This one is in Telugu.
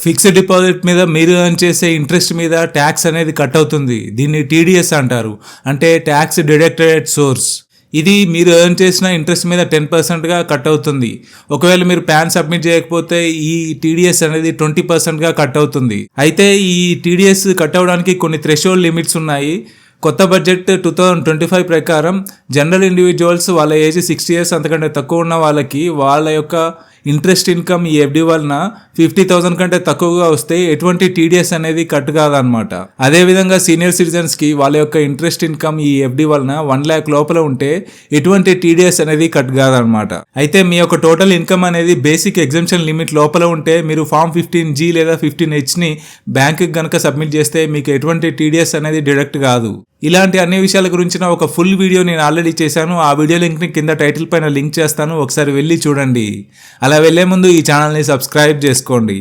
ఫిక్స్డ్ డిపాజిట్ మీద మీరు ఎర్న్ చేసే ఇంట్రెస్ట్ మీద ట్యాక్స్ అనేది కట్ అవుతుంది. దీన్ని టీడీఎస్ అంటారు, అంటే ట్యాక్స్ డిడక్టెడ్ సోర్స్. ఇది మీరు ఎర్న్ చేసిన ఇంట్రెస్ట్ మీద 10%గా కట్ అవుతుంది. ఒకవేళ మీరు పాన్ సబ్మిట్ చేయకపోతే ఈ టీడీఎస్ అనేది 20%గా కట్ అవుతుంది. అయితే ఈ టీడీఎస్ కట్ అవడానికి కొన్ని థ్రెషోల్డ్ లిమిట్స్ ఉన్నాయి. కొత్త బడ్జెట్ 2025 ప్రకారం జనరల్ ఇండివిజువల్స్ వాళ్ళ ఏజ్ 60 years అంతకంటే తక్కువ ఉన్న వాళ్ళకి వాళ్ళ యొక్క ఇంట్రెస్ట్ ఇన్కమ్ ఈ ఎఫ్డి వలన 50,000 కంటే తక్కువగా వస్తే ఎటువంటి టీడీఎస్ అనేది కట్ కాదనమాట. అదేవిధంగా సీనియర్ సిటిజన్స్కి వాళ్ళ యొక్క ఇంట్రెస్ట్ ఇన్కమ్ ఈ ఎఫ్డి వలన 1 lakh లోపల ఉంటే ఎటువంటి టీడీఎస్ అనేది కట్ కాదనమాట. అయితే మీ యొక్క టోటల్ ఇన్కమ్ అనేది బేసిక్ ఎగ్జంప్షన్ లిమిట్ లోపల ఉంటే మీరు ఫామ్ 15G లేదా 15Hని బ్యాంకుకి గనక సబ్మిట్ చేస్తే మీకు ఎటువంటి టీడీఎస్ అనేది డిడక్ట్ కాదు. ఇలాంటి అన్ని విషయాల గురించిన ఒక ఫుల్ వీడియో నేను ఆల్రెడీ చేశాను. ఆ వీడియో లింక్ని కింద టైటిల్ పైన లింక్ చేస్తాను, ఒకసారి వెళ్ళి చూడండి. అలా వెళ్లే ముందు ఈ ఛానల్ని సబ్స్క్రైబ్ చేసుకోండి.